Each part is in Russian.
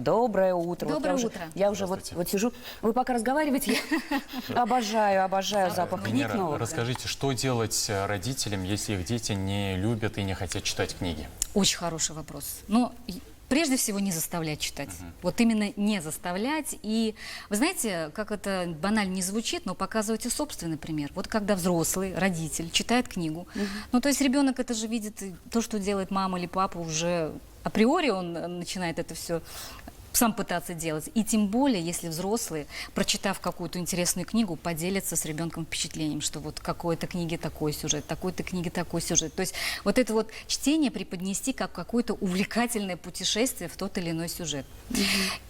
Доброе утро. Доброе Вот утро. Я уже вот сижу. Вы пока разговариваете, я обожаю запах книг Венера, новых. расскажите, что делать родителям, если их дети не любят и не хотят читать книги? Очень хороший вопрос. Но прежде всего не заставлять читать. Вот именно не заставлять. И вы знаете, как это банально не звучит, но показывайте собственный пример. Вот когда взрослый, родитель читает книгу, ну то есть ребенок это же видит, и то, что делает мама или папа, уже априори он начинает это все сам пытаться делать. И тем более, если взрослые, прочитав какую-то интересную книгу, поделятся с ребенком впечатлением, что вот какой-то книге такой сюжет, такой-то книге такой сюжет. То есть вот это вот чтение преподнести как какое-то увлекательное путешествие в тот или иной сюжет.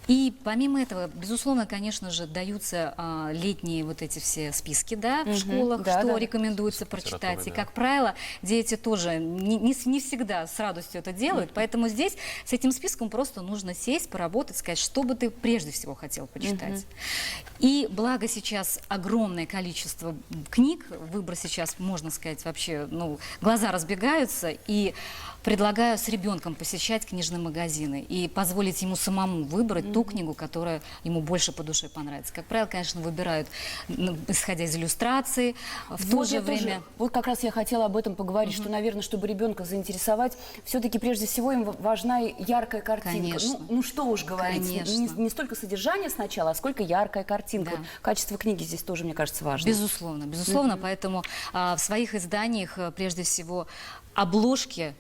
И помимо этого, безусловно, конечно же, даются летние вот эти все списки, да, в школах, что рекомендуется прочитать. И, как правило, дети тоже не всегда с радостью это делают, поэтому здесь с этим списком просто нужно сесть, поработать, сказать, что бы ты прежде всего хотел почитать. И благо сейчас огромное количество книг, выбор сейчас, можно сказать, вообще, ну, глаза разбегаются, и предлагаю с ребенком посещать книжные магазины и позволить ему самому выбрать ту книгу, которая ему больше по душе понравится. Как правило, конечно, выбирают, исходя из иллюстрации, в то же время... Вот как раз я хотела об этом поговорить, что, наверное, чтобы ребенка заинтересовать, все-таки прежде всего им важна яркая картинка. Конечно. Ну что уж говорить, не столько содержание сначала, а сколько яркая картинка. Да. Вот качество книги здесь тоже, мне кажется, важно. Безусловно, безусловно. Поэтому в своих изданиях, прежде всего, обложки,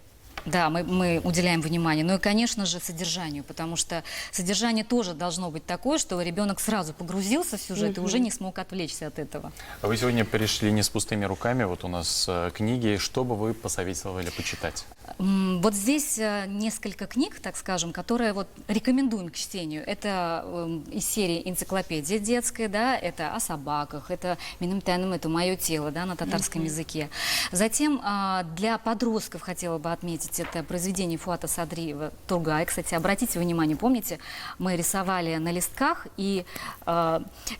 да, мы уделяем внимание, но и, конечно же, содержанию, потому что содержание тоже должно быть такое, что ребенок сразу погрузился в сюжет и уже не смог отвлечься от этого. А вы сегодня пришли не с пустыми руками, вот у нас книги, что бы вы посоветовали почитать? Вот здесь несколько книг, так скажем, которые вот рекомендуем к чтению. Это из серии энциклопедия детская, да, это о собаках, это «Минимтайным», это «Мое тело», да, на татарском языке. Затем для подростков хотела бы отметить это произведение Фуата Садриева «Тургай». Кстати, обратите внимание, помните, мы рисовали на листках и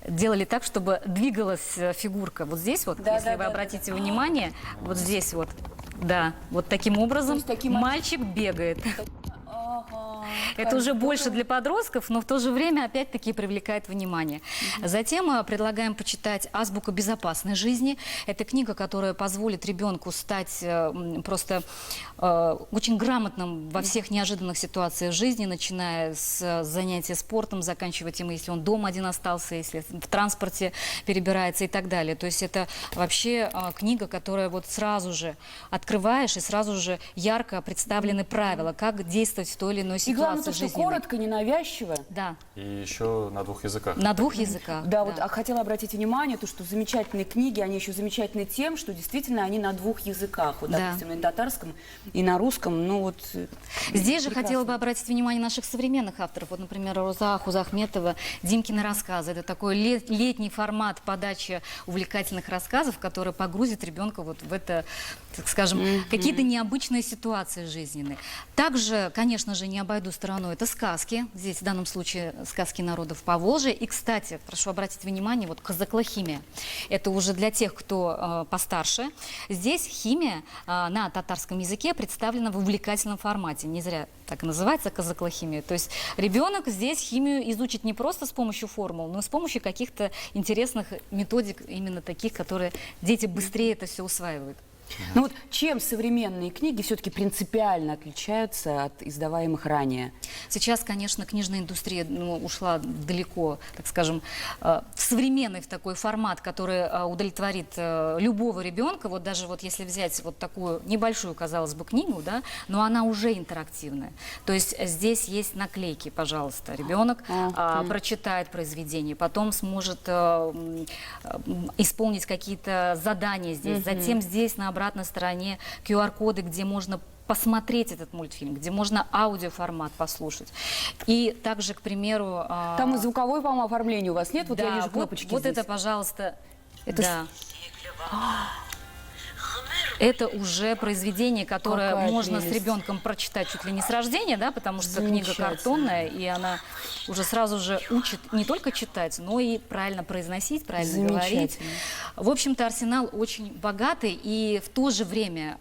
делали так, чтобы двигалась фигурка. Вот здесь вот, если вы обратите внимание, вот здесь вот, да, вот таким образом мальчик бегает. Это уже больше для подростков, но в то же время опять-таки привлекает внимание. Затем предлагаем почитать «Азбука безопасной жизни». Это книга, которая позволит ребенку стать просто очень грамотным во всех неожиданных ситуациях жизни, начиная с занятия спортом, заканчивая тем, если он дома один остался, если в транспорте перебирается и так далее. То есть это вообще книга, которая вот сразу же открываешь, и сразу же ярко представлены правила, как действовать в той или иной ситуации. И главное, то, что жизненной. коротко, ненавязчиво. Да. И еще на 2 языках. На 2 языках. Да, вот хотела обратить внимание, то, что замечательные книги, они еще замечательны тем, что действительно они на 2 языках. Вот, допустим, и на татарском, и на русском. Ну, вот, здесь же хотела бы обратить внимание наших современных авторов. Вот, например, Роза Хузахметова, Димкины рассказы. Это такой летний формат подачи увлекательных рассказов, который погрузит ребенка вот в это, так скажем, какие-то необычные ситуации жизненные. Также, конечно же, не обойду стороной это сказки. Здесь в данном случае сказки народов Поволжья. И, кстати, прошу обратить внимание, вот «Казаклахимия». Это уже для тех, кто постарше. Здесь химия на татарском языке представлена в увлекательном формате. Не зря так и называется «Казаклахимия». То есть ребенок здесь химию изучит не просто с помощью формул, но и с помощью каких-то интересных методик, именно таких, которые дети быстрее это все усваивают. Ну вот чем современные книги все-таки принципиально отличаются от издаваемых ранее? Сейчас, конечно, книжная индустрия ушла далеко, так скажем, в современный в такой формат, который удовлетворит любого ребенка. Вот даже вот если взять вот такую небольшую, казалось бы, книгу, да, но она уже интерактивная. То есть здесь есть наклейки, пожалуйста. Ребенок прочитает произведение, потом сможет исполнить какие-то задания здесь. Затем здесь на обратной стороне QR-коды, где можно посмотреть этот мультфильм, где можно аудиоформат послушать. И также, к примеру... Там и звуковое, по-моему, оформление у вас нет? Вот да, я вижу кнопочки вот здесь. это, пожалуйста. Это да. Это уже произведение, которое Какая можно с прелесть. ребенком прочитать чуть ли не с рождения, да, потому что книга Замечательно. картонная, и она уже сразу же учит не только читать, но и правильно произносить, правильно говорить. Замечательно. В общем-то, арсенал очень богатый, и в то же время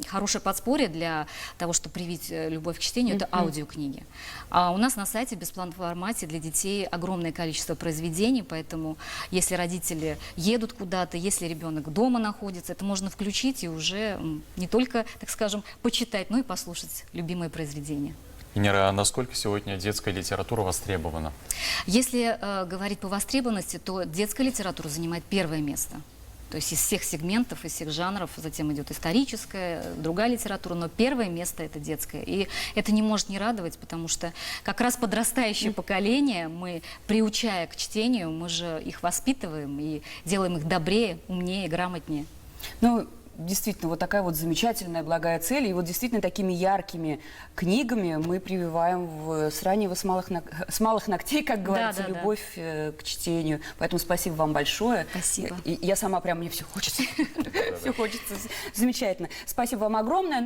хорошее подспорье для того, чтобы привить любовь к чтению, это аудиокниги. А у нас на сайте в бесплатном формате для детей огромное количество произведений, поэтому если родители едут куда-то, если ребенок дома находится, это можно включить и уже не только, так скажем, почитать, но и послушать любимые произведения. Инера, а насколько сегодня детская литература востребована? Если говорить по востребованности, то детская литература занимает первое место. То есть из всех сегментов, из всех жанров, затем идет историческая, другая литература, но первое место это детское. И это не может не радовать, потому что как раз подрастающее поколение, мы, приучая к чтению, мы же их воспитываем и делаем их добрее, умнее, грамотнее. Ну, действительно, вот такая вот замечательная, благая цель. И вот действительно такими яркими книгами мы прививаем с раннего, с малых ногтей, как говорится, да. любовь к чтению. Поэтому спасибо вам большое. Спасибо. И я сама прям, мне все хочется. Все хочется. Замечательно. Спасибо вам огромное.